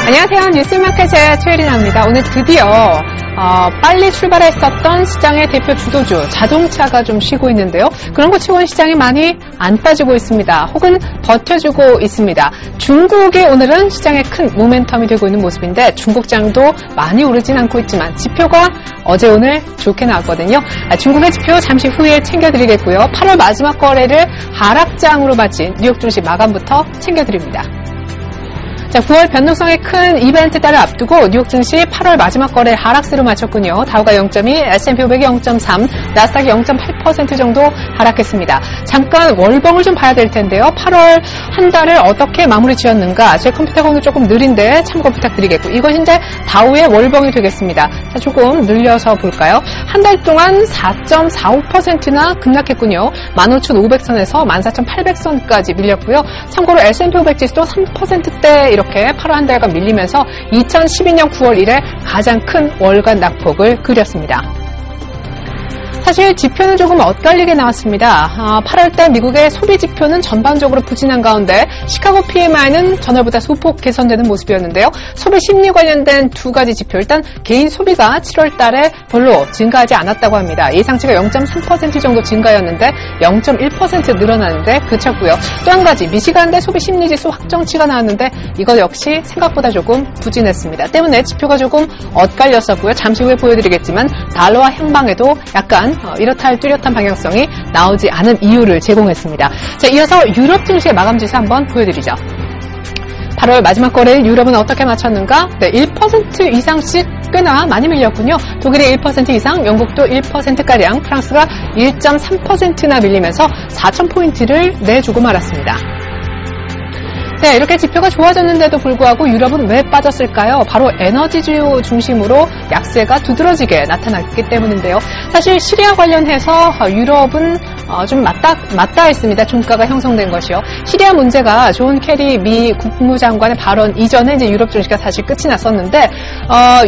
안녕하세요. 뉴스마켓의 최혜린입니다. 오늘 드디어 빨리 출발했었던 시장의 대표 주도주 자동차가 좀 쉬고 있는데요. 그런 거 치고는 시장이 많이 안 빠지고 있습니다. 혹은 버텨주고 있습니다. 중국이 오늘은 시장의 큰 모멘텀이 되고 있는 모습인데 중국장도 많이 오르진 않고 있지만 지표가 어제 오늘 좋게 나왔거든요. 중국의 지표 잠시 후에 챙겨드리겠고요. 8월 마지막 거래를 하락장으로 마친 뉴욕 증시 마감부터 챙겨드립니다. 자, 9월 변동성의 큰 이벤트 달을 앞두고 뉴욕 증시 8월 마지막 거래 하락세로 마쳤군요. 다우가 0.2, S&P 500이 0.3, 나스닥이 0.8% 정도 하락했습니다. 잠깐 월봉을 좀 봐야 될 텐데요. 8월 한 달을 어떻게 마무리 지었는가? 제 컴퓨터가 오늘 조금 느린데 참고 부탁드리겠고 이것이 이제 다우의 월봉이 되겠습니다. 자, 조금 늘려서 볼까요? 한 달 동안 4.45%나 급락했군요. 15,500선에서 14,800선까지 밀렸고요. 참고로 S&P 500 지수도 3%대 이렇게 8월 한 달간 밀리면서 2012년 9월 이래 가장 큰 월간 낙폭을 그렸습니다. 사실 지표는 조금 엇갈리게 나왔습니다. 8월달 미국의 소비 지표는 전반적으로 부진한 가운데 시카고 PMI는 전월보다 소폭 개선되는 모습이었는데요. 소비 심리 관련된 두 가지 지표, 일단 개인 소비가 7월달에 별로 증가하지 않았다고 합니다. 예상치가 0.3% 정도 증가였는데 0.1% 늘어나는데 그쳤고요. 또 한 가지 미시간대 소비 심리 지수 확정치가 나왔는데 이거 역시 생각보다 조금 부진했습니다. 때문에 지표가 조금 엇갈렸었고요. 잠시 후에 보여드리겠지만 달러와 향방에도 약간 이렇다 할 뚜렷한 방향성이 나오지 않은 이유를 제공했습니다. 자, 이어서 유럽 증시의 마감 지수 한번 보여드리죠. 8월 마지막 거래일 유럽은 어떻게 마쳤는가? 네, 1% 이상씩 꽤나 많이 밀렸군요. 독일이 1% 이상, 영국도 1%가량, 프랑스가 1.3%나 밀리면서 4,000포인트를 내주고 말았습니다. 네, 이렇게 지표가 좋아졌는데도 불구하고 유럽은 왜 빠졌을까요? 바로 에너지주 중심으로 약세가 두드러지게 나타났기 때문인데요. 사실 시리아 관련해서 유럽은 좀 맞닿아 있습니다. 종가가 형성된 것이요. 시리아 문제가 존 케리 미 국무장관의 발언 이전에 이제 유럽 증시가 사실 끝이 났었는데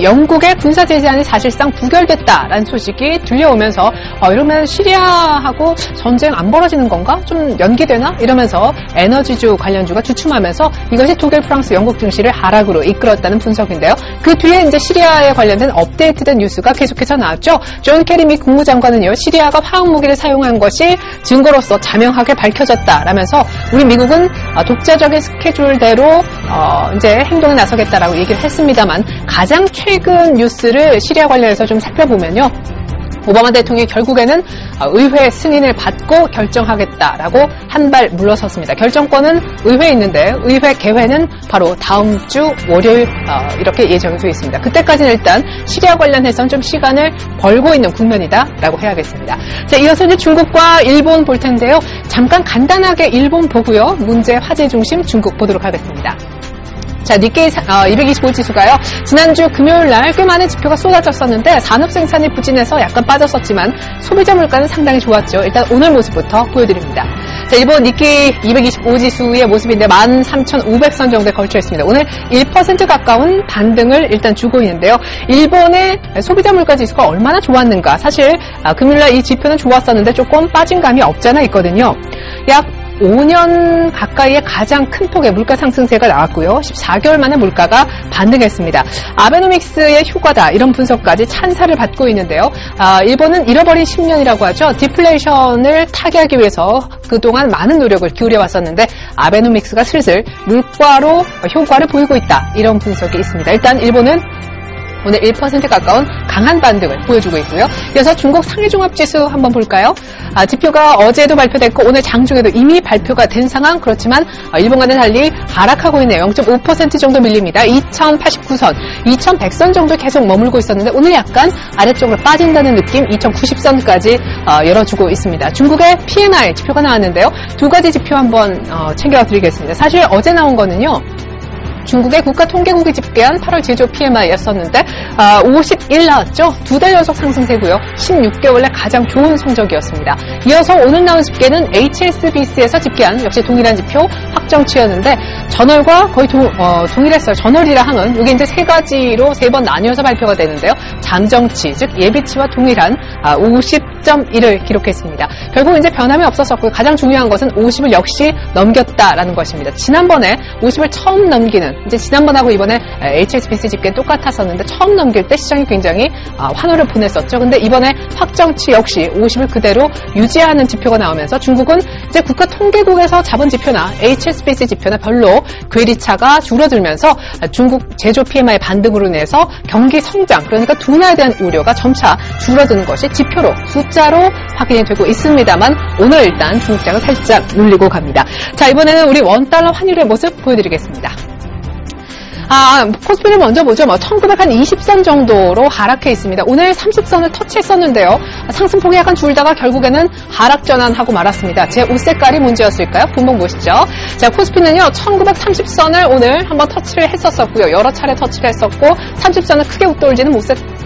영국의 군사 제재안이 사실상 부결됐다라는 소식이 들려오면서 이러면 시리아하고 전쟁 안 벌어지는 건가? 좀 연기되나? 이러면서 에너지주 관련주가 주춤하면서 이것이 독일, 프랑스, 영국 증시를 하락으로 이끌었다는 분석인데요. 그 뒤에 이제 시리아에 관련된 업데이트된 뉴스가 계속해서 나왔죠. 존 케리 미 국무장관은요, 시리아가 화학무기를 사용한 것이 증거로서 자명하게 밝혀졌다라면서 우리 미국은 독자적인 스케줄대로 이제 행동에 나서겠다라고 얘기를 했습니다만 가장 최근 뉴스를 시리아 관련해서 좀 살펴보면요. 오바마 대통령이 결국에는 의회 승인을 받고 결정하겠다라고 한 발 물러섰습니다. 결정권은 의회에 있는데 의회 개회는 바로 다음 주 월요일 이렇게 예정이 되어 있습니다. 그때까지는 일단 시리아 관련해서는 좀 시간을 벌고 있는 국면이다라고 해야겠습니다. 자, 이어서 이제 중국과 일본 볼 텐데요. 잠깐 간단하게 일본 보고요. 문제 화제 중심 중국 보도록 하겠습니다. 자, 니케이 225 지수가요. 지난주 금요일 날 꽤 많은 지표가 쏟아졌었는데 산업 생산이 부진해서 약간 빠졌었지만 소비자 물가는 상당히 좋았죠. 일단 오늘 모습부터 보여드립니다. 자, 일본 니케이 225 지수의 모습인데 13,500선 정도에 걸쳐 있습니다. 오늘 1% 가까운 반등을 일단 주고 있는데요. 일본의 소비자 물가 지수가 얼마나 좋았는가. 사실 금요일 날 이 지표는 좋았었는데 조금 빠진 감이 없잖아 있거든요. 약 5년 가까이의 가장 큰 폭의 물가 상승세가 나왔고요. 14개월 만에 물가가 반등했습니다. 아베노믹스의 효과다 이런 분석까지 찬사를 받고 있는데요. 일본은 잃어버린 10년이라고 하죠. 디플레이션을 타개하기 위해서 그동안 많은 노력을 기울여왔었는데 아베노믹스가 슬슬 물가로 효과를 보이고 있다 이런 분석이 있습니다. 일단 일본은 오늘 1% 가까운 강한 반등을 보여주고 있고요. 이어서 중국 상해종합지수 한번 볼까요? 지표가 어제도 발표됐고 오늘 장중에도 이미 발표가 된 상황. 그렇지만 일본과는 달리 하락하고 있네요. 0.5% 정도 밀립니다. 2089선, 2100선 정도 계속 머물고 있었는데 오늘 약간 아래쪽으로 빠진다는 느낌 2090선까지 열어주고 있습니다. 중국의 PMI 지표가 나왔는데요. 두 가지 지표 한번 챙겨드리겠습니다. 사실 어제 나온 거는요. 중국의 국가통계국이 집계한 8월 제조 PMI였었는데 51 나왔죠. 두 달 연속 상승세고요. 16개월 내 가장 좋은 성적이었습니다. 이어서 오늘 나온 집계는 HSBC에서 집계한 역시 동일한 지표 확정치였는데 전월과 거의 동일했어요. 전월이라 함은 이게 이제 세 가지로 세 번 나뉘어서 발표가 되는데요. 잠정치 즉 예비치와 동일한 50.1을 기록했습니다. 결국 이제 변함이 없었었고요. 가장 중요한 것은 50을 역시 넘겼다라는 것입니다. 지난번에 50을 처음 넘기는, 이제 지난번하고 이번에 HSBC 집계는 똑같았었는데 처음 넘길 때 시장이 굉장히 환호를 보냈었죠. 근데 이번에 확정치 역시 50을 그대로 유지하는 지표가 나오면서 중국은 이제 국가통계국에서 잡은 지표나 HSBC 지표나 별로 괴리차가 줄어들면서 중국 제조 PMI 반등으로 인해서 경기 성장, 그러니까 둔화에 대한 우려가 점차 줄어드는 것이 지표로, 숫자로 확인이 되고 있습니다만 오늘 일단 중국장을 살짝 눌리고 갑니다. 자, 이번에는 우리 원달러 환율의 모습 보여드리겠습니다. 코스피를 먼저 보죠. 1920선 정도로 하락해 있습니다. 오늘 30선을 터치했었는데요. 상승폭이 약간 줄다가 결국에는 하락 전환하고 말았습니다. 제 옷 색깔이 문제였을까요? 분봉 보시죠. 자, 코스피는요, 1930선을 오늘 한번 터치를 했었고요. 여러 차례 터치를 했었고, 30선을 크게 웃돌지는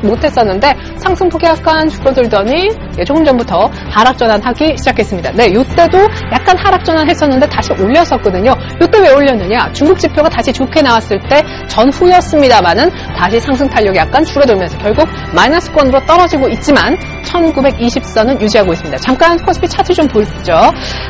못했었는데, 상승폭이 약간 줄어들더니, 조금 전부터 하락 전환하기 시작했습니다. 네, 요때도 약간 하락 전환했었는데 다시 올렸었거든요. 요때 왜 올렸느냐? 중국 지표가 다시 좋게 나왔을 때 전후였습니다만은 다시 상승 탄력이 약간 줄어들면서 결국 마이너스권으로 떨어지고 있지만 1920선은 유지하고 있습니다. 잠깐 코스피 차트 좀 보죠.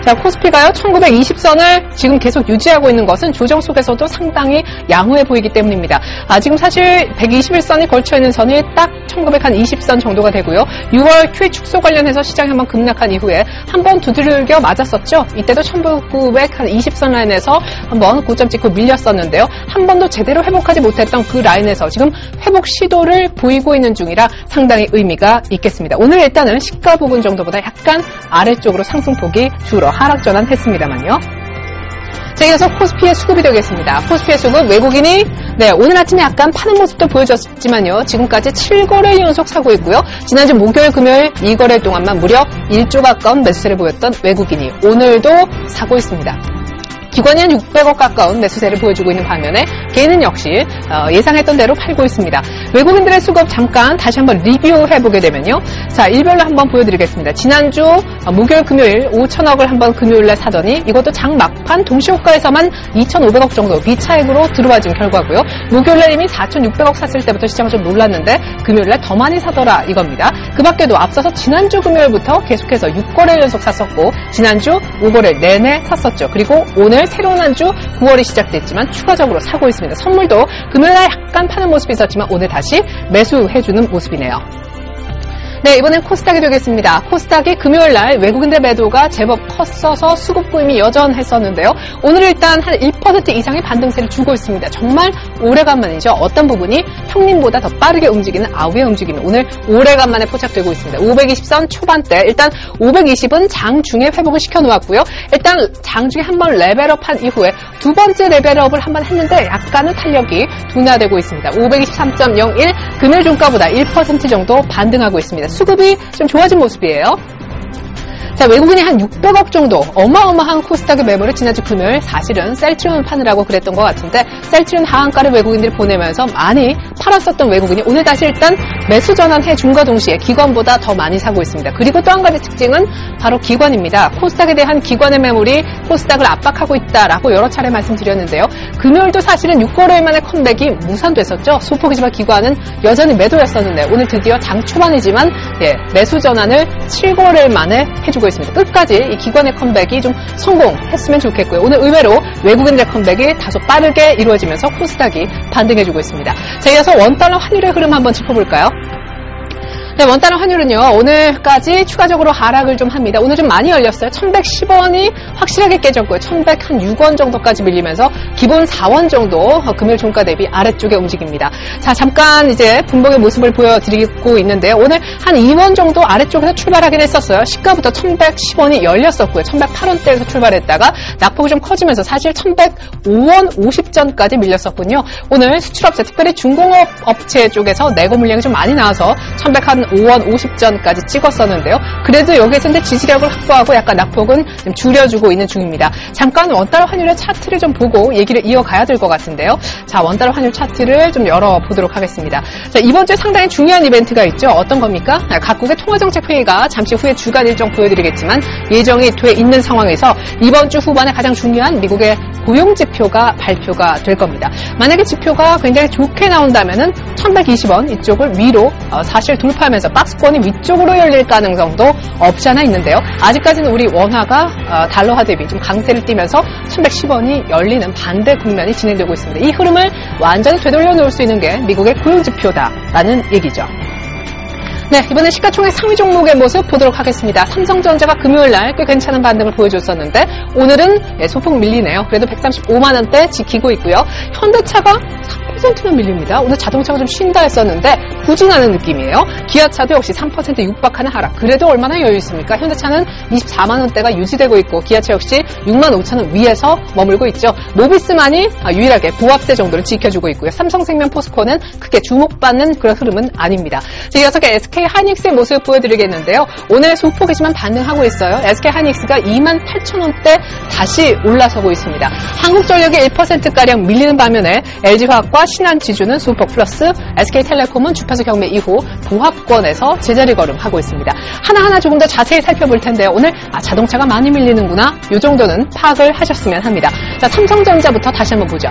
자, 코스피가요, 1920선을 지금 계속 유지하고 있는 것은 조정 속에서도 상당히 양호해 보이기 때문입니다. 지금 사실 121선이 걸쳐있는 선이 딱 1920선 정도가 되고요. 6월 QE 축소 관련해서 시장이 한번 급락한 이후에 한번 두들겨 맞았었죠. 이때도 1920선 라인에서 한번 고점 찍고 밀렸었는데요. 한 번도 제대로 회복하지 못했던 그 라인에서 지금 회복 시도를 보이고 있는 중이라 상당히 의미가 있겠습니다. 오늘 일단은 시가 부근 정도보다 약간 아래쪽으로 상승폭이 줄어 하락 전환했습니다만요. 자, 이어서 코스피의 수급이 되겠습니다. 코스피의 수급, 외국인이 오늘 아침에 약간 파는 모습도 보여줬지만요. 지금까지 7거래 연속 사고 있고요. 지난주 목요일, 금요일 2거래 동안만 무려 1조 가까운 매수세를 보였던 외국인이 오늘도 사고 있습니다. 기관이 한 600억 가까운 매수세를 보여주고 있는 반면에 개인은 역시 예상했던 대로 팔고 있습니다. 외국인들의 수급 잠깐 다시 한번 리뷰해보게 되면요. 자, 일별로 한번 보여드리겠습니다. 지난주 목요일, 금요일 5천억을 한번 금요일에 사더니 이것도 장 막판 동시호가에서만 2,500억 정도 미차익으로 들어와진 결과고요. 목요일에 이미 4,600억 샀을 때부터 시장은 좀 놀랐는데 금요일에 더 많이 사더라 이겁니다. 그 밖에도 앞서서 지난주 금요일부터 계속해서 6거래 연속 샀었고 지난주 5거래 내내 샀었죠. 그리고 오늘 새로운 한 주 9월이 시작됐지만 추가적으로 사고 있습니다. 선물도 금요일에 약간 파는 모습이 있었지만 오늘 다시 매수해주는 모습이네요. 네, 이번엔 코스닥이 되겠습니다. 코스닥이 금요일날 외국인들 매도가 제법 컸어서 수급 구임이 여전했었는데요. 오늘 일단 한 1% 이상의 반등세를 주고 있습니다. 정말 오래간만이죠. 어떤 부분이 평민보다 더 빠르게 움직이는 아우의 움직임이 오늘 오래간만에 포착되고 있습니다. 520선 초반대, 일단 520은 장중에 회복을 시켜놓았고요. 일단 장중에 한번 레벨업한 이후에 두 번째 레벨업을 한번 했는데 약간은 탄력이 둔화되고 있습니다. 523.01, 금요일 종가보다 1% 정도 반등하고 있습니다. 수급이 좀 좋아진 모습이에요. 자, 외국인이 한 600억 정도 어마어마한 코스닥의 매물을 지난주 금요일 사실은 셀트리온 파느라고 그랬던 것 같은데 셀트리온 하한가를 외국인들이 보내면서 많이 팔았었던 외국인이 오늘 다시 일단 매수 전환해 준과 동시에 기관보다 더 많이 사고 있습니다. 그리고 또 한 가지 특징은 바로 기관입니다. 코스닥에 대한 기관의 매물이 코스닥을 압박하고 있다라고 여러 차례 말씀드렸는데요. 금요일도 사실은 6거래일 만에 컴백이 무산됐었죠. 소폭이지만 기관은 여전히 매도였었는데 오늘 드디어 장 초반이지만 매수 전환을 7거래일 만에 해주고 있습니다. 끝까지 이 기관의 컴백이 좀 성공했으면 좋겠고요. 오늘 의외로 외국인들의 컴백이 다소 빠르게 이루어지면서 코스닥이 반등해주고 있습니다. 자, 이어서 원달러 환율의 흐름 한번 짚어볼까요? 네, 원달러 환율은요, 오늘까지 추가적으로 하락을 좀 합니다. 오늘 좀 많이 열렸어요. 1110원이 확실하게 깨졌고요. 1106원 정도까지 밀리면서 기본 4원 정도 금요일 종가 대비 아래쪽에 움직입니다. 자, 잠깐 이제 분봉의 모습을 보여드리고 있는데요. 오늘 한 2원 정도 아래쪽에서 출발하긴 했었어요. 시가부터 1110원이 열렸었고요. 1108원대에서 출발했다가 낙폭이 좀 커지면서 사실 1105원 50전까지 밀렸었군요. 오늘 수출업체, 특별히 중공업 업체 쪽에서 내고 물량이 좀 많이 나와서 1105원 50전까지 찍었었는데요. 그래도 여기에서 이제 지지력을 확보하고 약간 낙폭은 좀 줄여주고 있는 중입니다. 잠깐 원달러 환율의 차트를 좀 보고 얘기를 이어가야 될 것 같은데요. 자, 원달러 환율 차트를 좀 열어보도록 하겠습니다. 자, 이번 주에 상당히 중요한 이벤트가 있죠. 어떤 겁니까? 각국의 통화정책회의가 잠시 후에 주간 일정 보여드리겠지만 예정이 돼 있는 상황에서 이번 주 후반에 가장 중요한 미국의 고용지표가 발표가 될 겁니다. 만약에 지표가 굉장히 좋게 나온다면은 1120원 이쪽을 위로 사실 돌파하면 하면서 박스권이 위쪽으로 열릴 가능성도 없지 않아 있는데요. 아직까지는 우리 원화가 달러화 대비 좀 강세를 띠면서 1110원이 열리는 반대 국면이 진행되고 있습니다. 이 흐름을 완전히 되돌려 놓을 수 있는 게 미국의 고용지표다라는 얘기죠. 네, 이번에 시가총액 상위 종목의 모습 보도록 하겠습니다. 삼성전자가 금요일날 꽤 괜찮은 반등을 보여줬었는데 오늘은 소폭 밀리네요. 그래도 135만원대 지키고 있고요. 현대차가 3%만 밀립니다. 오늘 자동차가 좀 쉰다 했었는데 부진하는 느낌이에요. 기아차도 역시 3% 육박하는 하락. 그래도 얼마나 여유 있습니까? 현대차는 24만원대가 유지되고 있고 기아차 역시 65,000원 위에서 머물고 있죠. 모비스만이 유일하게 보합세 정도를 지켜주고 있고요. 삼성생명 포스코는 크게 주목받는 그런 흐름은 아닙니다. 이어서 SK하이닉스의 모습 보여드리겠는데요. 오늘 소폭이지만 반등하고 있어요. SK하이닉스가 28,000원대 다시 올라서고 있습니다. 한국전력이 1%가량 밀리는 반면에 LG화학과 신한지주는 소폭 플러스, SK텔레콤은 주파수 경매 이후 보합권에서 제자리 걸음하고 있습니다. 하나하나 조금 더 자세히 살펴볼 텐데요. 오늘 자동차가 많이 밀리는구나. 이 정도는 파악을 하셨으면 합니다. 자, 삼성전자부터 다시 한번 보죠.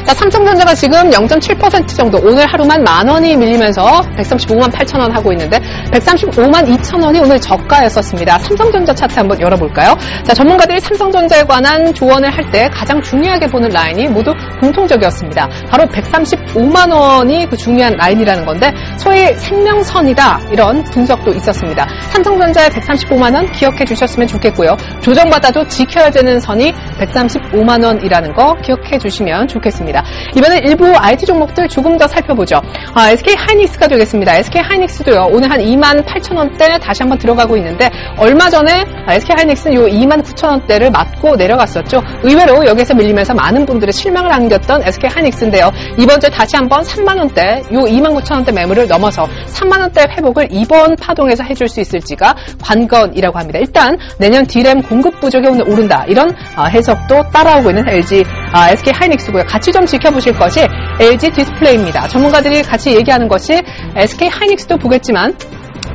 자, 삼성전자가 지금 0.7% 정도 오늘 하루만 만원이 밀리면서 135만 8천원 하고 있는데 135만 2천원이 오늘 저가였었습니다. 삼성전자 차트 한번 열어볼까요? 자, 전문가들이 삼성전자에 관한 조언을 할 때 가장 중요하게 보는 라인이 모두 공통적이었습니다. 바로 135만 원이 그 중요한 라인이라는 건데 소위 생명선이다 이런 분석도 있었습니다. 삼성전자의 135만 원 기억해 주셨으면 좋겠고요. 조정받아도 지켜야 되는 선이 135만 원이라는 거 기억해 주시면 좋겠습니다. 이번엔 일부 IT 종목들 조금 더 살펴보죠. SK하이닉스가 되겠습니다. SK하이닉스도요. 오늘 한 28,000원대 다시 한번 들어가고 있는데 얼마 전에 SK하이닉스는 요 29,000원대를 맞고 내려갔었죠. 의외로 여기서 밀리면서 많은 분들의 실망을 안겼던 SK하이닉스인데요. 이번 주에 다시 한번 3만원대, 요 29,000원대 매물을 넘어서 3만원대 회복을 이번 파동에서 해줄 수 있을지가 관건이라고 합니다. 일단 내년 D램 공급 부족이 오늘 오른다. 이런 해석도 따라오고 있는 SK하이닉스고요. 같이 좀 지켜보실 것이 LG 디스플레이입니다. 전문가들이 같이 얘기하는 것이 SK하이닉스도 보겠지만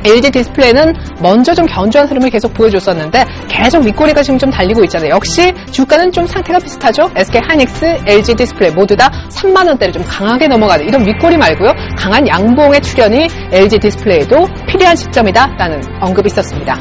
LG 디스플레이는 먼저 좀 견조한 흐름을 계속 보여줬었는데 계속 윗꼬리가 지금 좀 달리고 있잖아요. 역시 주가는 좀 상태가 비슷하죠. SK하이닉스, LG 디스플레이 모두 다 3만원대를 좀 강하게 넘어가는 이런 윗꼬리 말고요. 강한 양봉의 출현이 LG 디스플레이도 필요한 시점이다라는 언급이 있었습니다.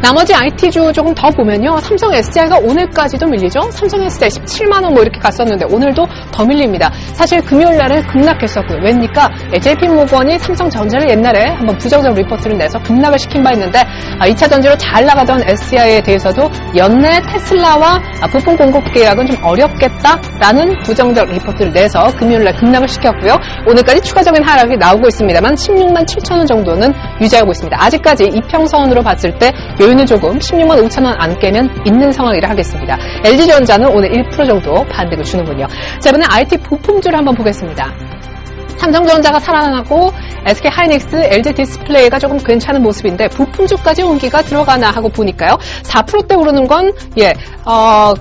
나머지 IT주 조금 더 보면요. 삼성 SDI가 오늘까지도 밀리죠. 삼성 SDI 17만원 뭐 이렇게 갔었는데 오늘도 더 밀립니다. 사실 금요일 날은 급락했었고요. 왜입니까? JP모건이 삼성전자를 옛날에 한번 부정적 리포트를 내서 급락을 시킨 바 있는데 2차 전지로 잘 나가던 SDI에 대해서도 연내 테슬라와 부품 공급 계약은 좀 어렵겠다라는 부정적 리포트를 내서 금요일 날 급락을 시켰고요. 오늘까지 추가적인 하락이 나오고 있습니다만 16만 7천원 정도는 유지하고 있습니다. 아직까지 이평선으로 봤을 때 여유는 조금 16만 5천원 안 깨면 있는 상황이라 하겠습니다. LG전자는 오늘 1% 정도 반등을 주는군요. 자, 이번엔 IT 부품주를 한번 보겠습니다. 삼성전자가 살아나고 SK하이닉스, LG 디스플레이가 조금 괜찮은 모습인데 부품주까지 온기가 들어가나 하고 보니까요. 4%대 오르는 건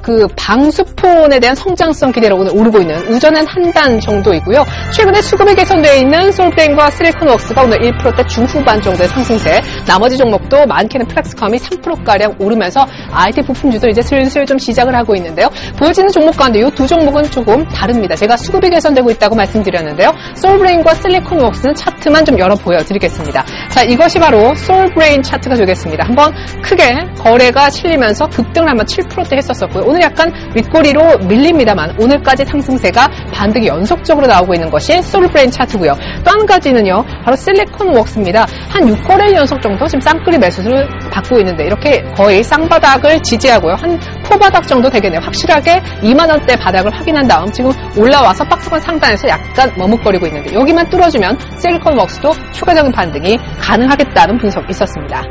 그 방수폰에 대한 성장성 기대로 오늘 오르고 있는 우전한 한 단 정도이고요. 최근에 수급이 개선되어 있는 솔브레인과 시리콘웍스가 오늘 1%대 중후반 정도의 상승세. 나머지 종목도 많게는 플렉스컴이 3%가량 오르면서 IT 부품주도 이제 슬슬 좀 시작을 하고 있는데요. 보여지는 종목 가운데 이 두 종목은 조금 다릅니다. 제가 수급이 개선되고 있다고 말씀드렸는데요. 솔브레인과 실리콘웍스는 차트만 좀 열어 보여드리겠습니다. 자, 이것이 바로 솔브레인 차트가 되겠습니다. 한번 크게 거래가 실리면서 급등을 한번 7%대 했었었고요. 오늘 약간 윗꼬리로 밀립니다만 오늘까지 상승세가 반등이 연속적으로 나오고 있는 것이 솔브레인 차트고요. 또 한 가지는요. 바로 실리콘웍스입니다. 한 6거래일 연속 정도 지금 쌍끌이 매수를 받고 있는데 이렇게 거의 쌍바닥을 지지하고요. 한 포바닥 정도 되겠네요. 확실하게 2만원대 바닥을 확인한 다음 지금 올라와서 박스권 상단에서 약간 머뭇거리고 있는데 여기만 뚫어주면 실리콘웍스도 추가적인 반등이 가능하겠다는 분석이 있었습니다.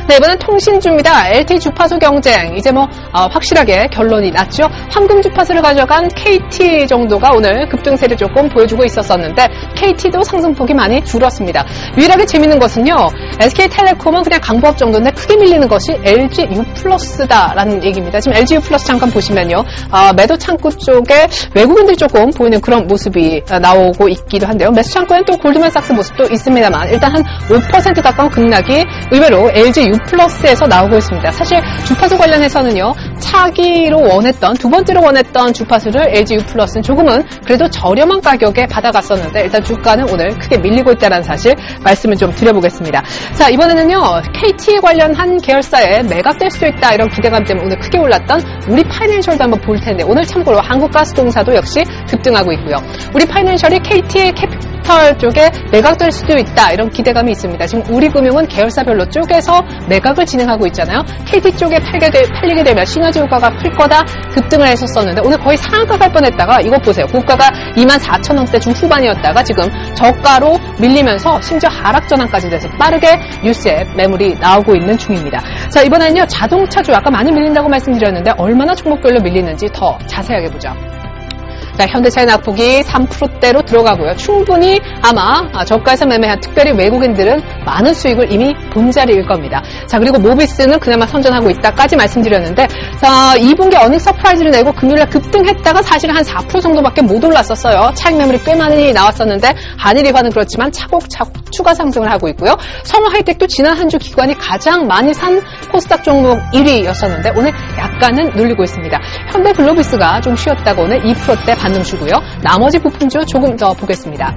네, 이번엔 통신주입니다. LTE 주파수 경쟁. 이제 확실하게 결론이 났죠. 황금 주파수를 가져간 KT 정도가 오늘 급등세를 조금 보여주고 있었었는데 KT도 상승폭이 많이 줄었습니다. 유일하게 재밌는 것은요. SK텔레콤은 그냥 강보합 정도인데 크게 밀리는 것이 LG U+다라는 얘기입니다. 지금 LG U+ 잠깐 보시면요. 매도 창구 쪽에 외국인들이 조금 보이는 그런 모습이 나오고 있기도 한데요. 매수 창구에는 또 골드만삭스 모습도 있습니다만 일단 한 5% 가까운 급락이 의외로 LG U+에서 나오고 있습니다. 사실 주파수 관련해서는요. 차기로 원했던, 두 번째로 원했던 주파수를 LG U+는 조금은 그래도 저렴한 가격에 받아갔었는데 일단 주가는 오늘 크게 밀리고 있다는 사실 말씀을 좀 드려보겠습니다. 자, 이번에는요. KT에 관련한 계열사에 매각될 수도 있다 이런 기대감 때문에 오늘 크게 올랐던 우리 파이낸셜도 한번 볼 텐데 오늘 참고로 한국가스공사도 역시 급등하고 있고요. 우리 파이낸셜이 KT의 캐피털 쪽에 매각될 수도 있다 이런 기대감이 있습니다. 지금 우리금융은 계열사별로 쪼개서 매각을 진행하고 있잖아요. KT 쪽에 팔리게 되면 시너지 효과가 클 거다 급등을 했었었는데 오늘 거의 상한가 갈 뻔했다가 이것 보세요. 고가가 24,000원대 중후반이었다가 지금 저가로 밀리면서 심지어 하락 전환까지 돼서 빠르게 뉴스에 매물이 나오고 있는 중입니다. 자, 이번에는요. 자동차주 아까 많이 밀린다고 말씀드렸는데 얼마나 종목별로 밀리는지 더 자세하게 보죠. 자, 현대차의 낙폭이 3%대로 들어가고요. 충분히 아마 저가에서 매매한 특별히 외국인들은 많은 수익을 이미 본 자리일 겁니다. 자, 그리고 모비스는 그나마 선전하고 있다까지 말씀드렸는데 자, 2분기 어닝 서프라이즈를 내고 금요일에 급등했다가 사실 한 4% 정도밖에 못 올랐었어요. 차익 매물이 꽤 많이 나왔었는데 한일이화는 그렇지만 차곡차곡 추가 상승을 하고 있고요. 성화하이텍도 지난 한 주 기관이 가장 많이 산 코스닥 종목 1위였었는데 오늘 약간은 눌리고 있습니다. 현대글로비스가 좀 쉬었다가 오늘 2%대 반등 주고요. 나머지 부품주 조금 더 보겠습니다.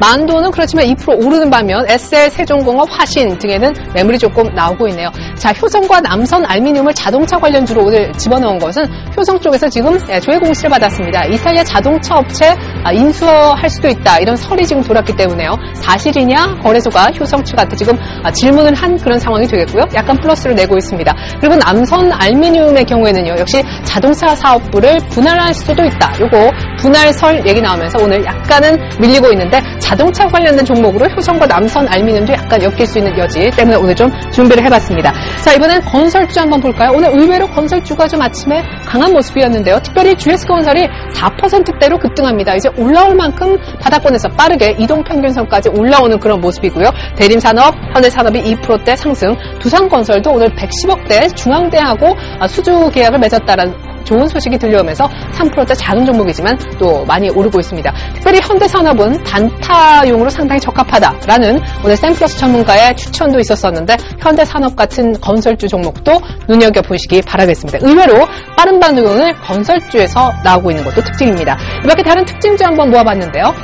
만도는 그렇지만 2% 오르는 반면 SL, 세종공업, 화신 등에는 매물이 조금 나오고 있네요. 자, 효성과 남선 알미늄을 자동차 관련주로 오늘 집어넣은 것은 효성 쪽에서 지금 조회 공시를 받았습니다. 이 사이에 자동차 업체 인수할 수도 있다 이런 설이 지금 돌았기 때문에요. 사실이냐 거래소가 효성 측한테 지금 질문을 한 그런 상황이 되겠고요. 약간 플러스를 내고 있습니다. 그리고 남선 알미늄의 경우에는요. 역시 자동차 사업부를 분할할 수도 있다. 요거 분할설 얘기 나오면서 오늘 약간은 밀리고 있는데 자동차 관련된 종목으로 효성과 남선 알미늄도 약간 엮일 수 있는 여지 때문에 오늘 좀 준비를 해봤습니다. 자, 이번엔 건설주 한번 볼까요? 오늘 의외로 건설주가 좀 아침에 강한 모습이었는데요. 특별히 GS건설이 4%대로 급등합니다. 이제 올라올 만큼 바닥권에서 빠르게 이동평균선까지 올라오는 그런 모습이고요. 대림산업, 현대산업이 2%대 상승, 두산건설도 오늘 110억대 중앙대하고 수주 계약을 맺었다는 좋은 소식이 들려오면서 3%대 작은 종목이지만 또 많이 오르고 있습니다. 특별히 현대산업은 단타용으로 상당히 적합하다라는 오늘 샘플러스 전문가의 추천도 있었었는데 현대산업 같은 건설주 종목도 눈여겨보시기 바라겠습니다. 의외로 빠른 반등을 건설주에서 나오고 있는 것도 특징입니다. 이밖에 다른 특징주 한번 모아봤는데요.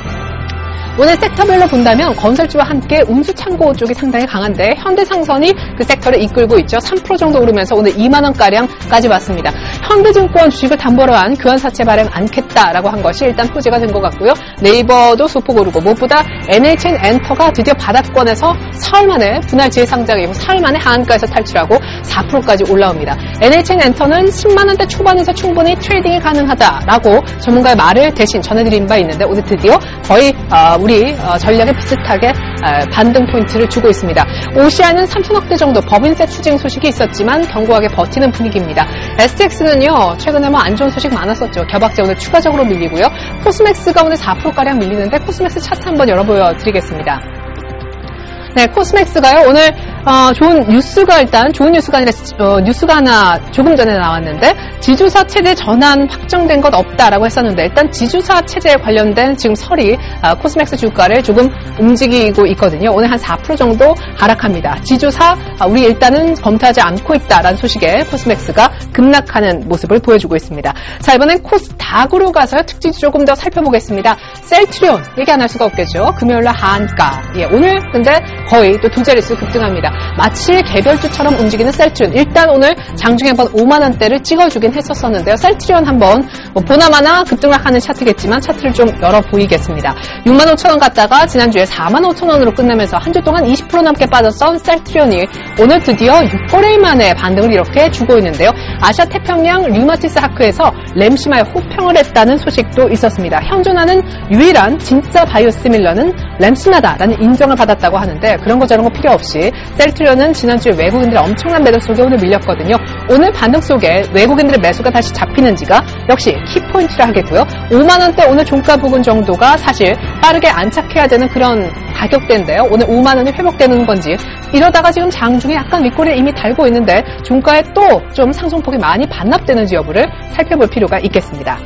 오늘 섹터별로 본다면 건설주와 함께 운수창고 쪽이 상당히 강한데 현대상선이 그 섹터를 이끌고 있죠. 3% 정도 오르면서 오늘 2만 원가량까지 왔습니다. 현대증권 주식을 담보로 한 교환사채 발행 않겠다라고 한 것이 일단 호재가 된 것 같고요. 네이버도 소폭 오르고 무엇보다 NHN 엔터가 드디어 바닥권에서 사흘 만에 분할 재상장이고 사흘 만에 하한가에서 탈출하고 4%까지 올라옵니다. NHN 엔터는 10만 원대 초반에서 충분히 트레이딩이 가능하다라고 전문가의 말을 대신 전해드린 바 있는데 오늘 드디어 거의 우리 전략에 비슷하게 반등 포인트를 주고 있습니다. OCI는 3천억대 정도 법인세 추징 소식이 있었지만 견고하게 버티는 분위기입니다. STX는요. 최근에 안 좋은 소식 많았었죠. 겨박제 오늘 추가적으로 밀리고요. 코스맥스가 오늘 4%가량 밀리는데 코스맥스 차트 한번 열어보여드리겠습니다. 네, 코스맥스가요. 오늘 좋은 뉴스가 아니라 뉴스가 하나 조금 전에 나왔는데 지주사 체제 전환 확정된 것 없다라고 했었는데 일단 지주사 체제에 관련된 지금 설이 코스맥스 주가를 조금 움직이고 있거든요. 오늘 한 4% 정도 하락합니다. 지주사 우리 일단은 검토하지 않고 있다라는 소식에 코스맥스가 급락하는 모습을 보여주고 있습니다. 자, 이번엔 코스닥으로 가서 특징 조금 더 살펴보겠습니다. 셀트리온 얘기 안 할 수가 없겠죠. 금요일날 하한가. 예, 오늘 근데 거의 또 두 자릿수 급등합니다. 마치 개별주처럼 움직이는 셀트리온. 일단 오늘 장중에 한번 5만 원대를 찍어주긴 했었었는데요. 셀트리온 한번 보나마나 급등락하는 차트겠지만 차트를 좀 열어 보이겠습니다. 6만 5천 원 갔다가 지난주에 4만 5천 원으로 끝내면서 한 주 동안 20% 넘게 빠졌던 셀트리온이 오늘 드디어 6거래일 만에 반등을 이렇게 주고 있는데요. 아시아 태평양 류마티스 하크에서 램시마에 호평을 했다는 소식도 있었습니다. 현존하는 유일한 진짜 바이오시밀러는 램시마다라는 인정을 받았다고 하는데 그런 거 저런 거 필요 없이 셀트리온은 지난주에 외국인들의 엄청난 매도 속에 오늘 밀렸거든요. 오늘 반등 속에 외국인들의 매수가 다시 잡히는지가 역시 키포인트라 하겠고요. 5만원대 오늘 종가 부근 정도가 사실 빠르게 안착해야 되는 그런 가격대인데요. 오늘 5만원이 회복되는 건지 이러다가 지금 장중에 약간 윗꼬리를 이미 달고 있는데 종가에 또 좀 상승폭이 많이 반납되는지 여부를 살펴볼 필요가 있겠습니다.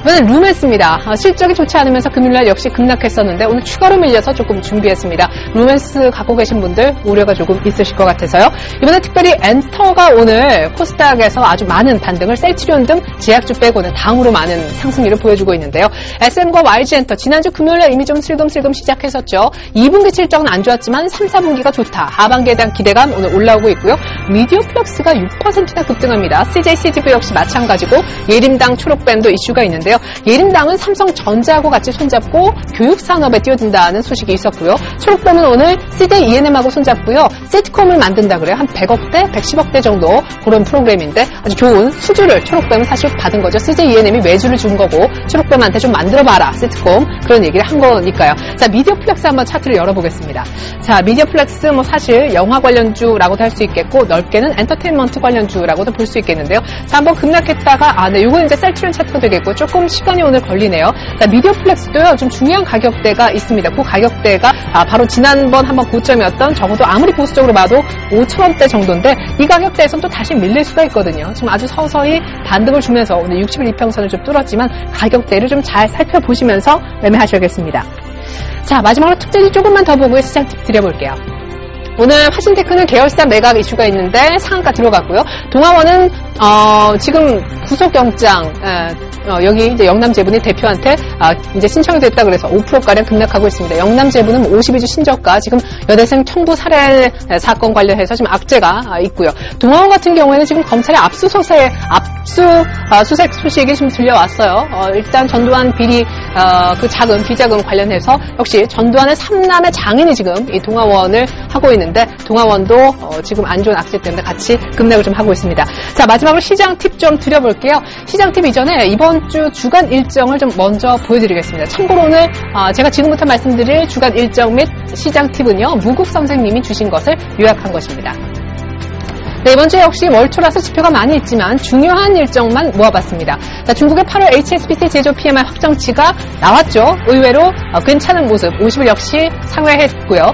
이번엔 루멘스입니다. 실적이 좋지 않으면서 금요일날 역시 급락했었는데 오늘 추가로 밀려서 조금 준비했습니다. 루멘스 갖고 계신 분들 우려가 조금 있으실 것 같아서요. 이번에 특별히 엔터가 오늘 코스닥에서 아주 많은 반등을 셀트리온 등 제약주 빼고는 다음으로 많은 상승률을 보여주고 있는데요. SM과 YG엔터 지난주 금요일날 이미 좀 슬금슬금 시작했었죠. 2분기 실적은 안 좋았지만 3, 4분기가 좋다. 하반기에 대한 기대감 오늘 올라오고 있고요. 미디어플렉스가 6%나 급등합니다. CJ-CGV 역시 마찬가지고 예림당 초록뱀도 이슈가 있는데 예림당은 삼성전자하고 같이 손잡고 교육산업에 뛰어든다는 소식이 있었고요. 초록뱀은 오늘 CJ E&M하고 손잡고요. 세트콤을 만든다 그래요. 한 100억대, 110억대 정도 그런 프로그램인데 아주 좋은 수주를 초록뱀은 사실 받은 거죠. CJ E&M이 외주를 준 거고 초록뱀한테 좀 만들어봐라. 세트콤 그런 얘기를 한 거니까요. 자, 미디어플렉스 한번 차트를 열어보겠습니다. 자, 미디어플렉스 뭐 사실 영화 관련주라고도 할 수 있겠고 넓게는 엔터테인먼트 관련주라고도 볼 수 있겠는데요. 자, 한번 급락했다가 네, 요거 이제 셀트리온 차트가 되겠고 조금 시간이 오늘 걸리네요. 자, 미디어플렉스도요, 좀 중요한 가격대가 있습니다. 그 가격대가 바로 지난번 한번 고점이었던 적어도 아무리 보수적으로 봐도 5,000원대 정도인데 이 가격대에서는 또 다시 밀릴 수가 있거든요. 지금 아주 서서히 반등을 주면서 오늘 60일 이평선을 좀 뚫었지만 가격대를 좀 잘 살펴보시면서 매매하셔야겠습니다. 자, 마지막으로 특징이 조금만 더 보고 시장 팁 드려볼게요. 오늘 화신테크는 계열사 매각 이슈가 있는데 상한가 들어갔고요. 동아원은 지금 구속영장 여기 이제 영남제분이 대표한테 이제 신청이 됐다 그래서 5%가량 급락하고 있습니다. 영남제분은 52주 신저가 지금 여대생 청부 살해 사건 관련해서 지금 악재가 있고요. 동아원 같은 경우에는 지금 검찰의 압수수색 소식이 좀 들려왔어요. 일단 전두환 비리 그 비자금 관련해서 역시 전두환의 3남의 장인이 지금 이 동아원을 하고 있는데 동아원도 지금 안 좋은 악재 때문에 같이 급락을 좀 하고 있습니다. 자, 마지막으로 시장 팁 좀 드려볼게요. 시장 팁 이전에 이번 주 주간 일정을 좀 먼저 보여드리겠습니다. 참고로 오늘 제가 지금부터 말씀드릴 주간 일정 및 시장 팁은요. 무국 선생님이 주신 것을 요약한 것입니다. 네, 이번 주에 역시 월초라서 지표가 많이 있지만 중요한 일정만 모아봤습니다. 자, 중국의 8월 HSBC 제조 PMI 확정치가 나왔죠. 의외로 괜찮은 모습, 50일 역시 상회했고요.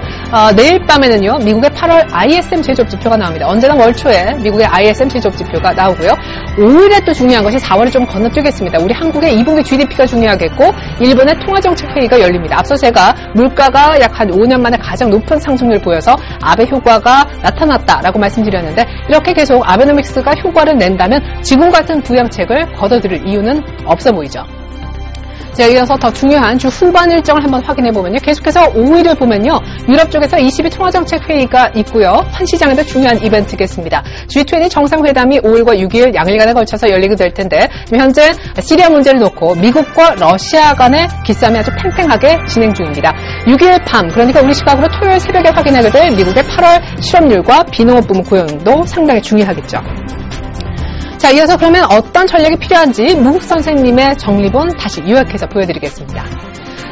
내일 밤에는요, 미국의 8월 ISM 제조업 지표가 나옵니다. 언제나 월초에 미국의 ISM 제조업 지표가 나오고요. 5일에 또 중요한 것이 4월을 좀 건너뛰겠습니다. 우리 한국의 2분기 GDP가 중요하겠고, 일본의 통화정책회의가 열립니다. 앞서 제가 물가가 약 한 5년 만에 가장 높은 상승률을 보여서 아베 효과가 나타났다라고 말씀드렸는데, 이렇게 계속 아베노믹스가 효과를 낸다면 지금 같은 부양책을 걷어들일 이유는 없어 보이죠. 자, 이어서 더 중요한 주 후반 일정을 한번 확인해보면요. 계속해서 5일을 보면요. 유럽 쪽에서 22 통화정책회의가 있고요. 한 시장에도 중요한 이벤트겠습니다. G20 정상회담이 5일과 6일 양일간에 걸쳐서 열리게 될 텐데 현재 시리아 문제를 놓고 미국과 러시아 간의 기싸움이 아주 팽팽하게 진행 중입니다. 6일 밤, 그러니까 우리 시각으로 토요일 새벽에 확인하게 될 미국의 8월 실업률과 비농업 부문 고용도 상당히 중요하겠죠. 자, 이어서 그러면 어떤 전략이 필요한지 무국 선생님의 정리본 다시 요약해서 보여드리겠습니다.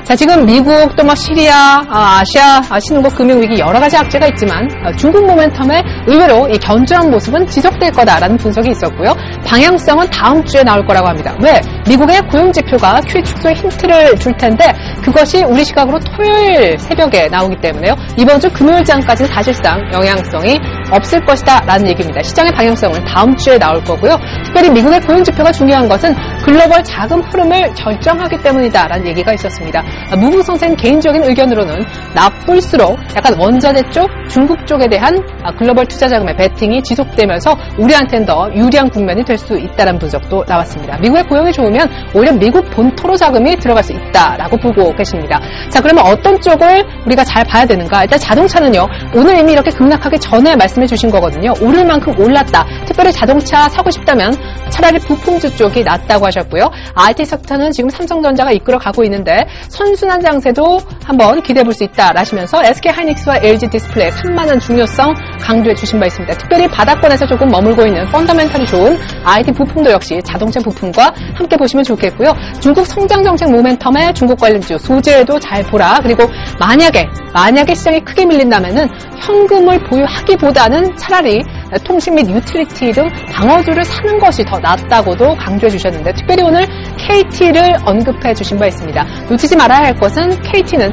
자, 지금 미국 또 시리아, 아시아, 신흥국 금융위기 여러 가지 악재가 있지만 중국 모멘텀의 의외로 이 견조한 모습은 지속될 거다라는 분석이 있었고요. 방향성은 다음 주에 나올 거라고 합니다. 왜? 미국의 고용지표가 QE 축소에 힌트를 줄 텐데 그것이 우리 시각으로 토요일 새벽에 나오기 때문에요. 이번 주 금요일장까지는 사실상 영향성이 없을 것이다 라는 얘기입니다. 시장의 방향성은 다음 주에 나올 거고요. 특별히 미국의 고용지표가 중요한 것은 글로벌 자금 흐름을 결정하기 때문이다 라는 얘기가 있었습니다. 무국 선생 개인적인 의견으로는 나쁠수록 약간 원자재 쪽, 중국 쪽에 대한 글로벌 투자 자금의 베팅이 지속되면서 우리한테는 더 유리한 국면이 될 수 있다는 분석도 나왔습니다. 미국의 고용이 좋으면 오히려 미국 본토로 자금이 들어갈 수 있다라고 보고 계십니다. 자, 그러면 어떤 쪽을 우리가 잘 봐야 되는가? 일단 자동차는요. 오늘 이미 이렇게 급락하기 전에 말씀해 주신 거거든요. 오를 만큼 올랐다. 특별히 자동차 사고 싶다면 차라리 부품주 쪽이 낫다고 하셨고요. IT 섹터는 지금 삼성전자가 이끌어 가고 있는데 선순환 장세도 한번 기대해 볼 수 있다 라시면서 SK하이닉스와 LG 디스플레이 3만원 중요성 강조해 주신 바 있습니다. 특별히 바닥권에서 조금 머물고 있는 펀더멘털이 좋은 IT 부품도 역시 자동차 부품과 함께 보시면 좋겠고요. 중국 성장정책 모멘텀에 중국 관련주 소재도 잘 보라. 그리고 만약에 시장이 크게 밀린다면은 현금을 보유하기보다는 차라리 통신 및 유틸리티 등 방어주를 사는 것이 더 낫다고도 강조해 주셨는데 특별히 오늘 KT를 언급해 주신 바 있습니다. 놓치지 말아야 할 것은 KT는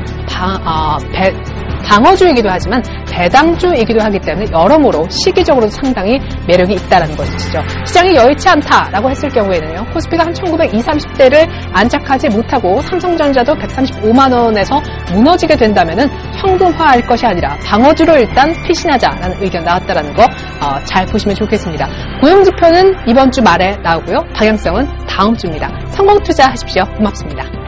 방어주이기도 하지만 배당주이기도 하기 때문에 여러모로 시기적으로도 상당히 매력이 있다는 것이죠. 시장이 여의치 않다라고 했을 경우에는요. 코스피가 한 1920, 30대를 안착하지 못하고 삼성전자도 135만 원에서 무너지게 된다면은 현금화할 것이 아니라 방어주로 일단 피신하자라는 의견 나왔다라는 거 잘 보시면 좋겠습니다. 고용지표는 이번 주 말에 나오고요. 방향성은 다음 주입니다. 성공 투자하십시오. 고맙습니다.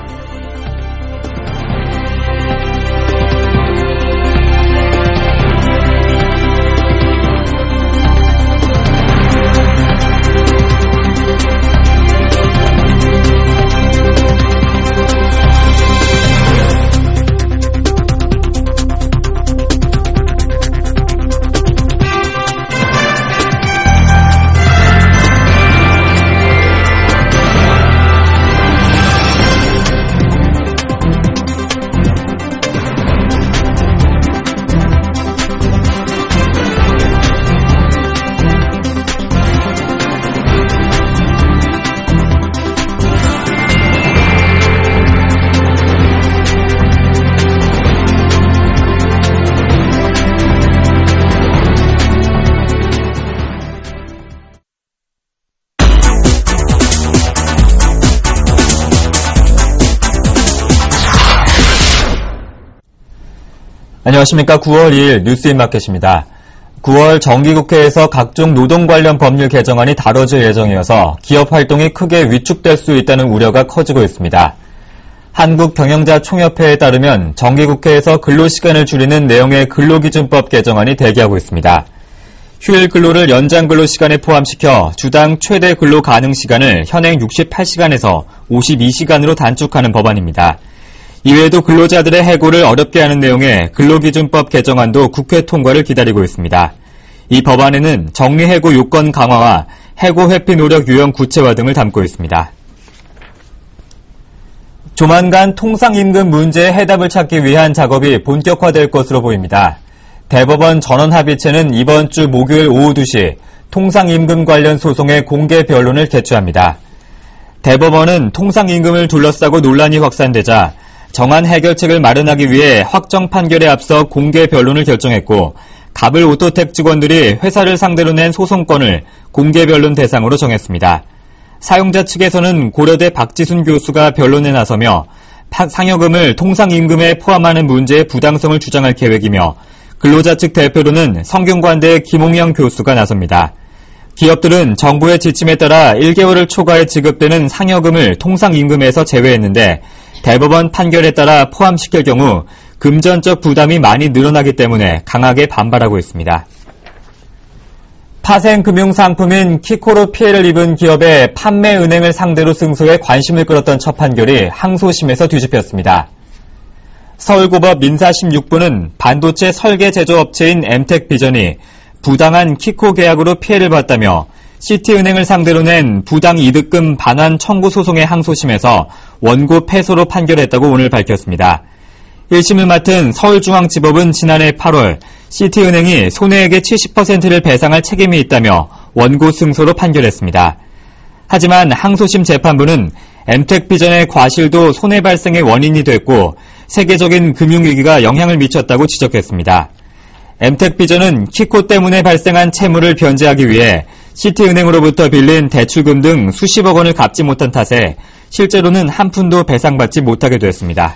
안녕하십니까. 9월 2일 뉴스인마켓입니다. 9월 정기국회에서 각종 노동 관련 법률 개정안이 다뤄질 예정이어서 기업 활동이 크게 위축될 수 있다는 우려가 커지고 있습니다. 한국경영자총협회에 따르면 정기국회에서 근로시간을 줄이는 내용의 근로기준법 개정안이 대기하고 있습니다. 휴일 근로를 연장 근로시간에 포함시켜 주당 최대 근로 가능 시간을 현행 68시간에서 52시간으로 단축하는 법안입니다. 이외에도 근로자들의 해고를 어렵게 하는 내용의 근로기준법 개정안도 국회 통과를 기다리고 있습니다. 이 법안에는 정리해고 요건 강화와 해고 회피 노력 유형 구체화 등을 담고 있습니다. 조만간 통상임금 문제의 해답을 찾기 위한 작업이 본격화될 것으로 보입니다. 대법원 전원합의체는 이번 주 목요일 오후 2시 통상임금 관련 소송의 공개 변론을 개최합니다. 대법원은 통상임금을 둘러싸고 논란이 확산되자 정한 해결책을 마련하기 위해 확정 판결에 앞서 공개 변론을 결정했고 갑을 오토텍 직원들이 회사를 상대로 낸 소송건을 공개 변론 대상으로 정했습니다. 사용자 측에서는 고려대 박지순 교수가 변론에 나서며 상여금을 통상임금에 포함하는 문제의 부당성을 주장할 계획이며 근로자 측 대표로는 성균관대 김홍영 교수가 나섭니다. 기업들은 정부의 지침에 따라 1개월을 초과해 지급되는 상여금을 통상임금에서 제외했는데 대법원 판결에 따라 포함시킬 경우 금전적 부담이 많이 늘어나기 때문에 강하게 반발하고 있습니다. 파생금융상품인 키코로 피해를 입은 기업의 판매은행을 상대로 승소해 관심을 끌었던 첫 판결이 항소심에서 뒤집혔습니다. 서울고법 민사 16부는 반도체 설계 제조업체인 엠텍비전이 부당한 키코 계약으로 피해를 봤다며 시티은행을 상대로 낸 부당이득금 반환 청구 소송의 항소심에서 원고 패소로 판결했다고 오늘 밝혔습니다. 1심을 맡은 서울중앙지법은 지난해 8월 시티은행이 손해액의 70%를 배상할 책임이 있다며 원고 승소로 판결했습니다. 하지만 항소심 재판부는 엠텍비전의 과실도 손해 발생의 원인이 됐고 세계적인 금융위기가 영향을 미쳤다고 지적했습니다. 엠텍비전은 키코 때문에 발생한 채무를 변제하기 위해 시티은행으로부터 빌린 대출금 등 수십억 원을 갚지 못한 탓에 실제로는 한 푼도 배상받지 못하게 됐습니다.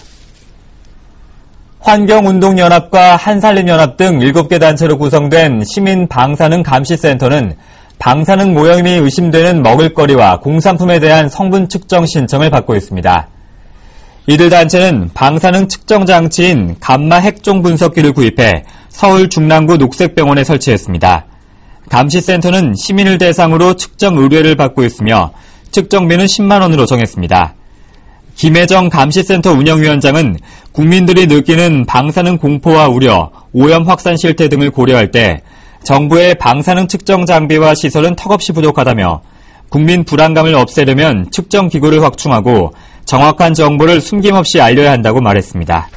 환경운동연합과 한산림연합 등 7개 단체로 구성된 시민방사능 감시센터는 방사능 오염이 의심되는 먹을거리와 공산품에 대한 성분 측정 신청을 받고 있습니다. 이들 단체는 방사능 측정 장치인 감마 핵종 분석기를 구입해 서울 중랑구 녹색병원에 설치했습니다. 감시센터는 시민을 대상으로 측정 의뢰를 받고 있으며 측정비는 10만 원으로 정했습니다. 김혜정 감시센터 운영위원장은 국민들이 느끼는 방사능 공포와 우려, 오염 확산 실태 등을 고려할 때 정부의 방사능 측정 장비와 시설은 턱없이 부족하다며 국민 불안감을 없애려면 측정 기구를 확충하고 정확한 정보를 숨김없이 알려야 한다고 말했습니다.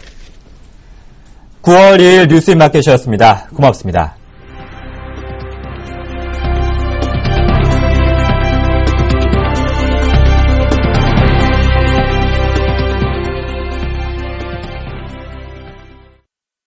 9월 2일 뉴스인마켓이었습니다. 고맙습니다.